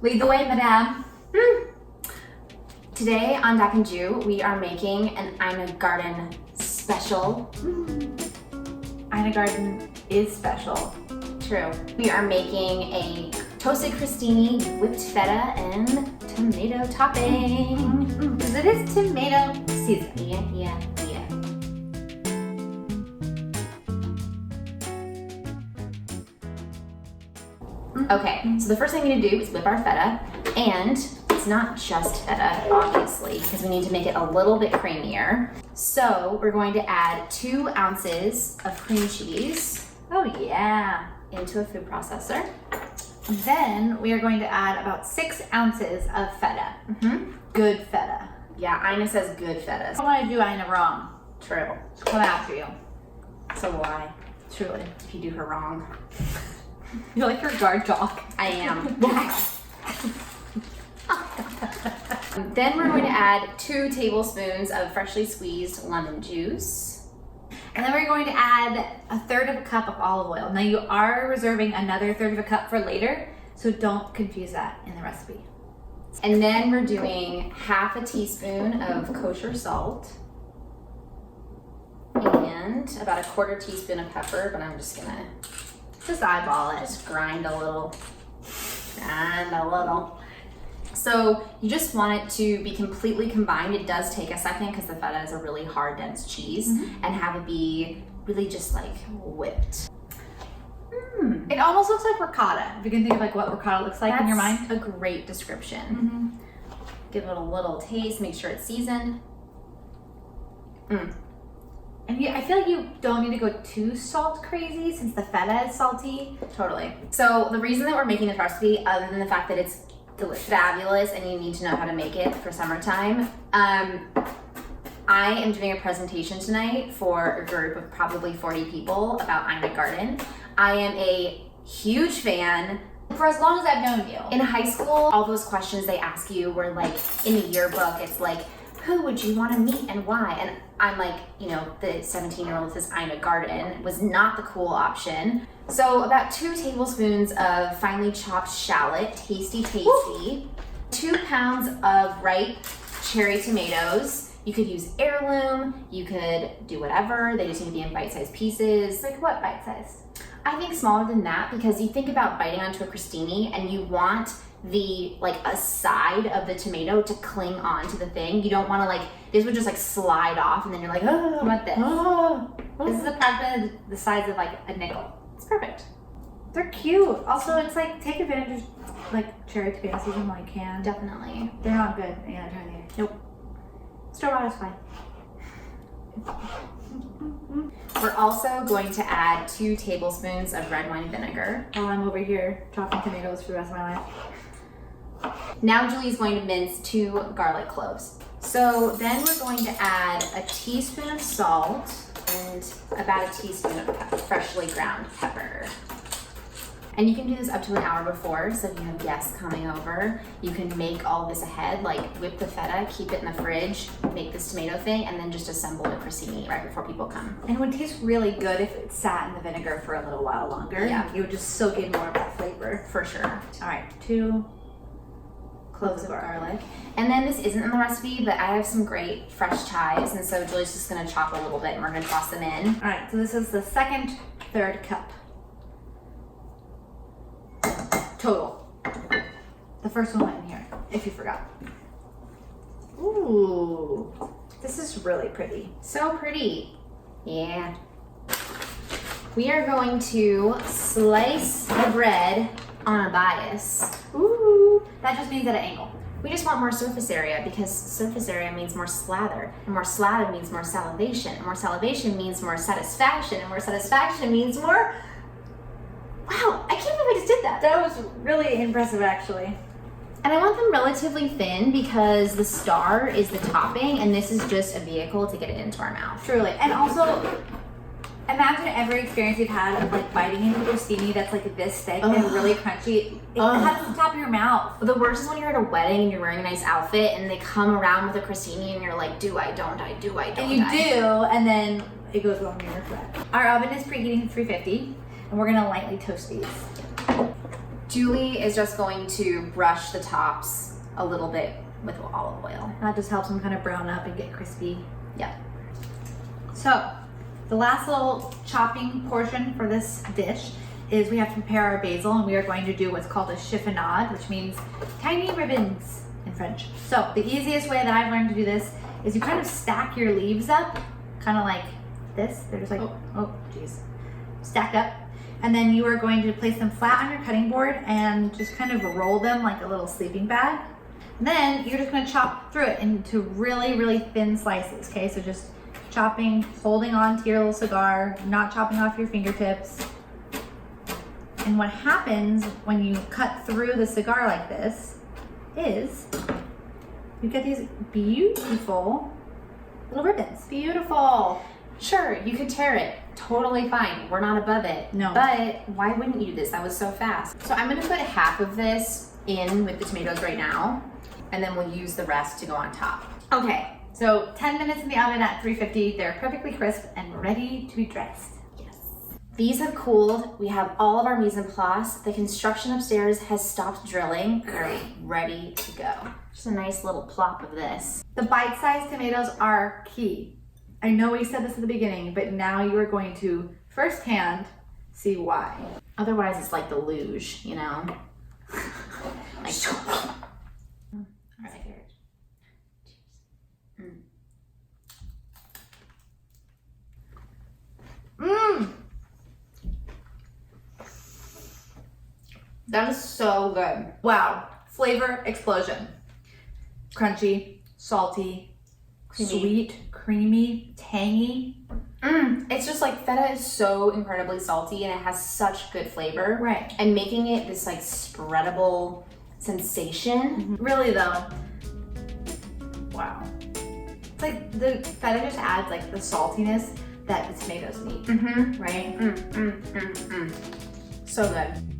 Lead the way, madame. Today on Duck and Jew, we are making an Ina Garten special. Ina Garten is special. True. We are making a toasted crostini, whipped feta, and tomato topping. Because it is tomato season. Yeah. Okay, so the first thing we need to do is whip our feta, and it's not just feta, obviously, because we need to make it a little bit creamier. So we're going to add 2 ounces of cream cheese. Oh yeah. Into a food processor. And then we are going to add about 6 ounces of feta. Good feta. Yeah, Ina says good feta. I don't want to do Ina wrong. True. Come after you. So why? Truly. If you do her wrong. You're like her guard dog. I am. Then we're going to add 2 tablespoons of freshly squeezed lemon juice. And then we're going to add 1/3 cup of olive oil. Now you are reserving another 1/3 cup for later, so don't confuse that in the recipe. And then we're doing 1/2 teaspoon of kosher salt and about 1/4 teaspoon of pepper, but I'm just gonna eyeball it. Just grind a little. So you just want it to be completely combined. It does take a second because the feta is a really hard, dense cheese, and have it be really just like whipped. It almost looks like ricotta. If you can think of like what ricotta looks like in your mind. That's a great description. Give it a little taste, make sure it's seasoned. And I feel like you don't need to go too salt crazy since the feta is salty. Totally. So the reason that we're making this recipe, other than the fact that it's fabulous and you need to know how to make it for summertime, I am doing a presentation tonight for a group of probably 40 people about Ina Garten. I am a huge fan. For as long as I've known you. In high school, all those questions they ask you were like, in the yearbook, it's like, who would you want to meet and why? And I'm like, you know, the 17-year-old says Ina Garten was not the cool option. So about 2 tablespoons of finely chopped shallot, tasty. 2 pounds of ripe cherry tomatoes. You could use heirloom, you could do whatever. They just need to be in bite-sized pieces. Like what bite-sized? I think smaller than that, because you think about biting onto a crostini and you want a side of the tomato to cling on to the thing. You don't want to this would just slide off and then you're like, oh, I want this. Oh. This is approximately the size of a nickel. It's perfect. They're cute. Also, it's take advantage of cherry tomato season while you can. Definitely. They're not good any other time of year. Nope. Store-bought is fine. We're also going to add 2 tablespoons of red wine vinegar. While I'm over here chopping tomatoes for the rest of my life. Now Julie's going to mince 2 garlic cloves. So then we're going to add a teaspoon of salt and about a teaspoon of freshly ground pepper. And you can do this up to an hour before, so if you have guests coming over, you can make all this ahead, whip the feta, keep it in the fridge, make this tomato thing, and then just assemble the crostini right before people come. And it would taste really good if it sat in the vinegar for a little while longer. Yeah. You would just soak in more of that flavor. For sure. All right, 2 cloves of garlic. And then this isn't in the recipe, but I have some great fresh chives, and so Julie's just gonna chop a little bit and we're gonna toss them in. All right, so this is the second 1/3 cup. Total. The first one went in here, if you forgot. Ooh, this is really pretty. So pretty. Yeah. We are going to slice the bread on a bias. Ooh, that just means at an angle. We just want more surface area because surface area means more slather, and more slather means more salivation, and more salivation means more satisfaction, and more satisfaction means more... Wow, I can't believe I just did that. That was really impressive, actually. And I want them relatively thin because the star is the topping, and this is just a vehicle to get it into our mouth. Truly. And also, imagine every experience you've had of biting into a crostini that's this thick and really crunchy. It cuts the top of your mouth. The worst is when you're at a wedding and you're wearing a nice outfit and they come around with a crostini and you're like, do I, don't I, do I, don't I? And you do, and then it goes wrong in your regret. Our oven is preheating to 350, and we're gonna lightly toast these. Julie is just going to brush the tops a little bit with olive oil. That just helps them kind of brown up and get crispy. Yep. So the last little chopping portion for this dish is we have to prepare our basil, and we are going to do what's called a chiffonade, which means tiny ribbons in French. So the easiest way that I've learned to do this is you kind of stack your leaves up, kind of like this. They're just like, oh geez, stacked up. And then you are going to place them flat on your cutting board and just kind of roll them like a little sleeping bag. And then you're just going to chop through it into really, really thin slices, okay? So just chopping, holding on to your little cigar, not chopping off your fingertips. And what happens when you cut through the cigar like this is you get these beautiful little ribbons. Beautiful. Sure, you could tear it. Totally fine. We're not above it. No. But why wouldn't you do this? That was so fast. So I'm going to put half of this in with the tomatoes right now, and then we'll use the rest to go on top. Okay, so 10 minutes in the oven at 350. They're perfectly crisp and ready to be dressed. These have cooled. We have all of our mise en place. The construction upstairs has stopped drilling. We're ready to go. Just a nice little plop of this. The bite-sized tomatoes are key. I know we said this at the beginning, but now you are going to firsthand see why. Otherwise, it's like the luge, you know? Like, I'm scared. Mmm! That is so good. Wow. Flavor explosion. Crunchy, salty, Creamy. sweet, creamy, tangy. It's just like feta is so incredibly salty and it has such good flavor. Right. And making it this like spreadable sensation. Really though, wow. It's like the feta just adds like the saltiness that the tomatoes need, right? So good.